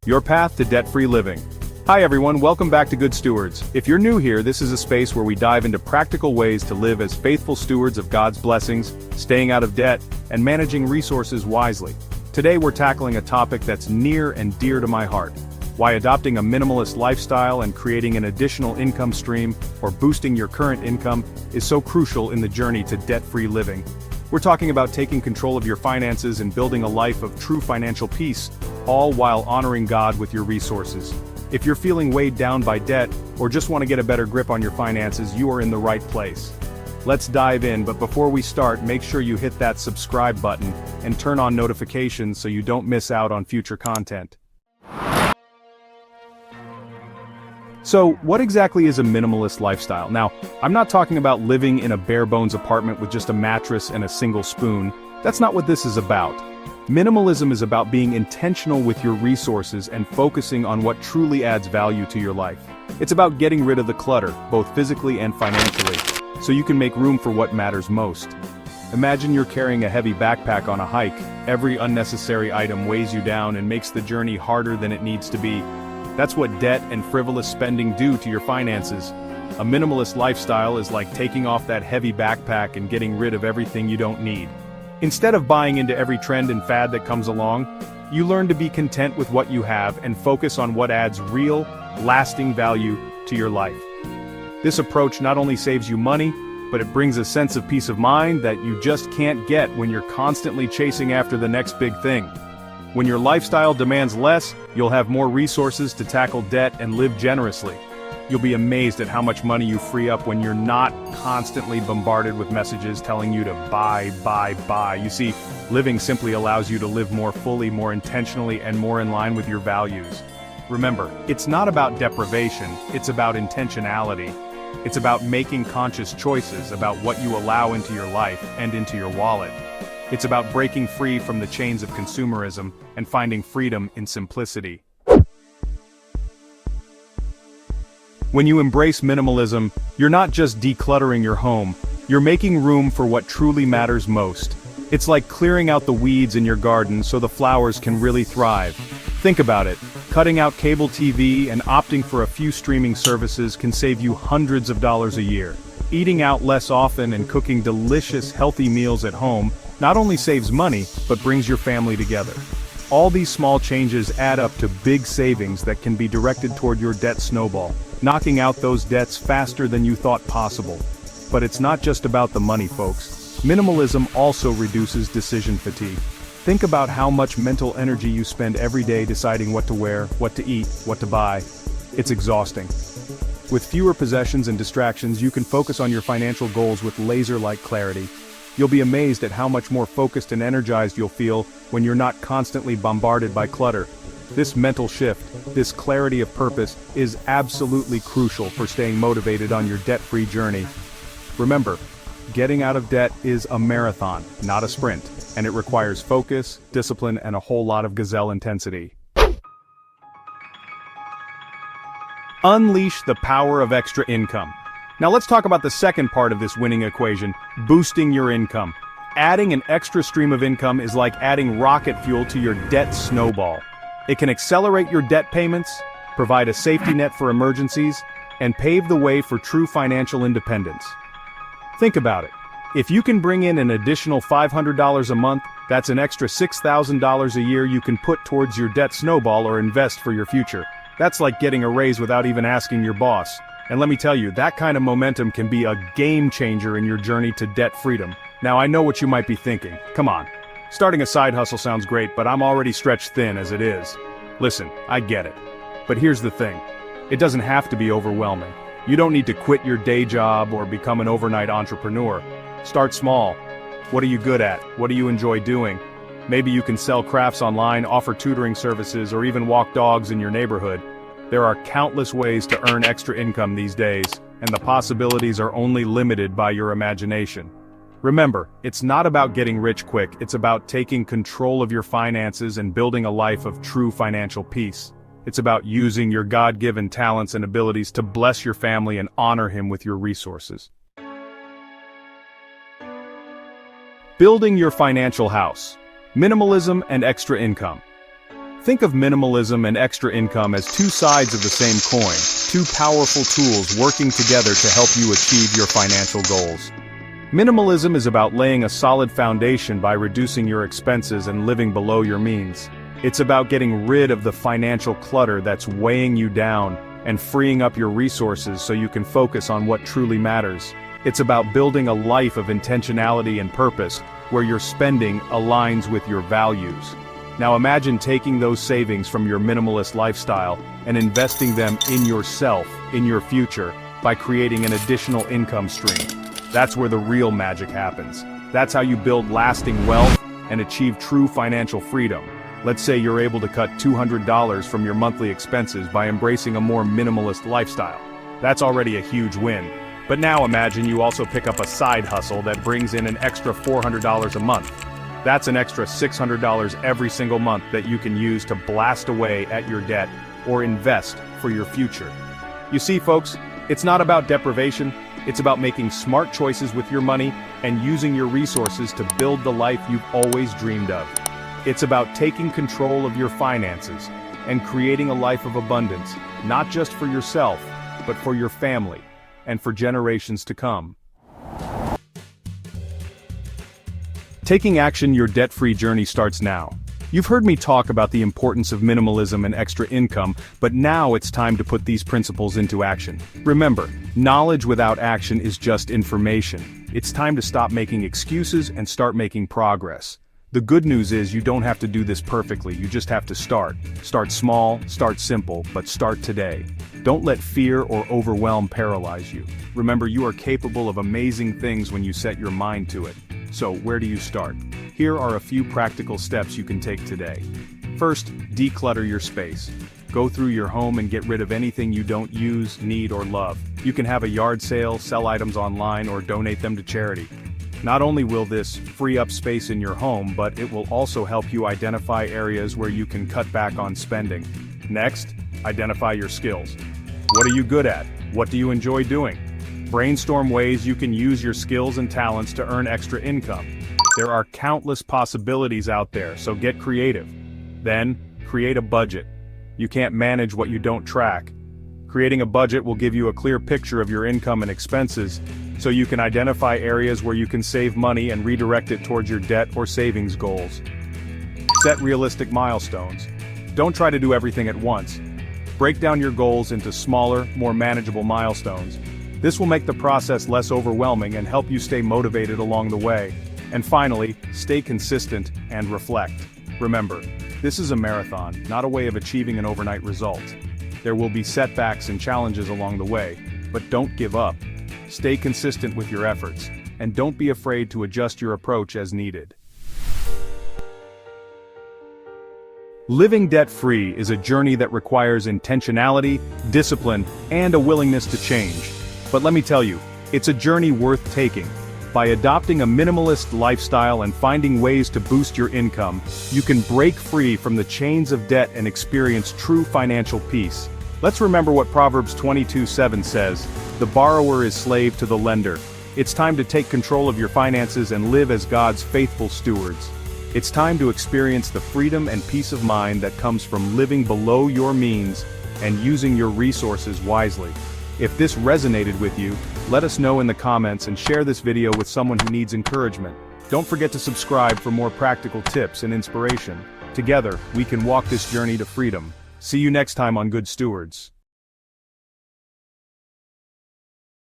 your path to debt-free living. Hi everyone, welcome back to Good Stewards. If you're new here, this is a space where we dive into practical ways to live as faithful stewards of God's blessings, staying out of debt, and managing resources wisely. Today we're tackling a topic that's near and dear to my heart: why adopting a minimalist lifestyle and creating an additional income stream, or boosting your current income, is so crucial in the journey to debt-free living. We're talking about taking control of your finances and building a life of true financial peace, all while honoring God with your resources. If you're feeling weighed down by debt, or just want to get a better grip on your finances, you are in the right place. Let's dive in, but before we start, make sure you hit that subscribe button and turn on notifications so you don't miss out on future content. So, what exactly is a minimalist lifestyle? Now, I'm not talking about living in a bare-bones apartment with just a mattress and a single spoon. That's not what this is about. Minimalism is about being intentional with your resources and focusing on what truly adds value to your life. It's about getting rid of the clutter, both physically and financially, so you can make room for what matters most. Imagine you're carrying a heavy backpack on a hike. Every unnecessary item weighs you down and makes the journey harder than it needs to be. That's what debt and frivolous spending do to your finances. A minimalist lifestyle is like taking off that heavy backpack and getting rid of everything you don't need. Instead of buying into every trend and fad that comes along, you learn to be content with what you have and focus on what adds real, lasting value to your life. This approach not only saves you money, but it brings a sense of peace of mind that you just can't get when you're constantly chasing after the next big thing. When your lifestyle demands less, you'll have more resources to tackle debt and live generously. You'll be amazed at how much money you free up when you're not constantly bombarded with messages telling you to buy. You see, living simply allows you to live more fully, more intentionally, and more in line with your values. Remember, it's not about deprivation, it's about intentionality. It's about making conscious choices about what you allow into your life and into your wallet. It's about breaking free from the chains of consumerism and finding freedom in simplicity. When you embrace minimalism, you're not just decluttering your home, you're making room for what truly matters most. It's like clearing out the weeds in your garden so the flowers can really thrive. Think about it. Cutting out cable TV and opting for a few streaming services can save you hundreds of dollars a year. Eating out less often and cooking delicious, healthy meals at home not only saves money, but brings your family together. All these small changes add up to big savings that can be directed toward your debt snowball, knocking out those debts faster than you thought possible. But it's not just about the money, folks. Minimalism also reduces decision fatigue. Think about how much mental energy you spend every day deciding what to wear, what to eat, what to buy. It's exhausting. With fewer possessions and distractions, you can focus on your financial goals with laser-like clarity. You'll be amazed at how much more focused and energized you'll feel when you're not constantly bombarded by clutter. This mental shift, this clarity of purpose, is absolutely crucial for staying motivated on your debt-free journey. Remember, getting out of debt is a marathon, not a sprint, and it requires focus, discipline, and a whole lot of gazelle intensity. Unleash the power of extra income. Now let's talk about the second part of this winning equation: boosting your income. Adding an extra stream of income is like adding rocket fuel to your debt snowball. It can accelerate your debt payments, provide a safety net for emergencies, and pave the way for true financial independence. Think about it. If you can bring in an additional $500 a month, that's an extra $6,000 a year you can put towards your debt snowball or invest for your future. That's like getting a raise without even asking your boss. And let me tell you, that kind of momentum can be a game changer in your journey to debt freedom. Now I know what you might be thinking. Come on. Starting a side hustle sounds great, but I'm already stretched thin as it is. Listen, I get it. But here's the thing. It doesn't have to be overwhelming. You don't need to quit your day job or become an overnight entrepreneur. Start small. What are you good at? What do you enjoy doing? Maybe you can sell crafts online, offer tutoring services, or even walk dogs in your neighborhood. There are countless ways to earn extra income these days, and the possibilities are only limited by your imagination. Remember, it's not about getting rich quick, it's about taking control of your finances and building a life of true financial peace. It's about using your God-given talents and abilities to bless your family and honor Him with your resources. Building your financial house. Minimalism and extra income. Think of minimalism and extra income as two sides of the same coin, two powerful tools working together to help you achieve your financial goals. Minimalism is about laying a solid foundation by reducing your expenses and living below your means. It's about getting rid of the financial clutter that's weighing you down and freeing up your resources so you can focus on what truly matters. It's about building a life of intentionality and purpose, where your spending aligns with your values. Now imagine taking those savings from your minimalist lifestyle and investing them in yourself, in your future, by creating an additional income stream. That's where the real magic happens. That's how you build lasting wealth and achieve true financial freedom. Let's say you're able to cut $200 from your monthly expenses by embracing a more minimalist lifestyle. That's already a huge win. But now imagine you also pick up a side hustle that brings in an extra $400 a month. That's an extra $600 every single month that you can use to blast away at your debt or invest for your future. You see, folks, it's not about deprivation, it's about making smart choices with your money and using your resources to build the life you've always dreamed of. It's about taking control of your finances and creating a life of abundance, not just for yourself, but for your family and for generations to come. Taking action, your debt-free journey starts now. You've heard me talk about the importance of minimalism and extra income, but now it's time to put these principles into action. Remember, knowledge without action is just information. It's time to stop making excuses and start making progress. The good news is you don't have to do this perfectly, you just have to start. Start small, start simple, but start today. Don't let fear or overwhelm paralyze you. Remember, you are capable of amazing things when you set your mind to it. So, where do you start? Here are a few practical steps you can take today. First, declutter your space. Go through your home and get rid of anything you don't use, need, or love. You can have a yard sale, sell items online, or donate them to charity. Not only will this free up space in your home, but it will also help you identify areas where you can cut back on spending. Next, identify your skills. What are you good at? What do you enjoy doing? Brainstorm ways you can use your skills and talents to earn extra income. There are countless possibilities out there, so get creative. Then, create a budget. You can't manage what you don't track. Creating a budget will give you a clear picture of your income and expenses, so you can identify areas where you can save money and redirect it towards your debt or savings goals. Set realistic milestones. Don't try to do everything at once. Break down your goals into smaller, more manageable milestones. This will make the process less overwhelming and help you stay motivated along the way. And finally, stay consistent and reflect. Remember, this is a marathon, not a way of achieving an overnight result. There will be setbacks and challenges along the way, but don't give up. Stay consistent with your efforts, and don't be afraid to adjust your approach as needed. Living debt-free is a journey that requires intentionality, discipline, and a willingness to change. But let me tell you, it's a journey worth taking. By adopting a minimalist lifestyle and finding ways to boost your income, you can break free from the chains of debt and experience true financial peace. Let's remember what Proverbs 22:7 says, "The borrower is slave to the lender." It's time to take control of your finances and live as God's faithful stewards. It's time to experience the freedom and peace of mind that comes from living below your means and using your resources wisely. If this resonated with you, let us know in the comments and share this video with someone who needs encouragement. Don't forget to subscribe for more practical tips and inspiration. Together, we can walk this journey to freedom. See you next time on Good Stewards.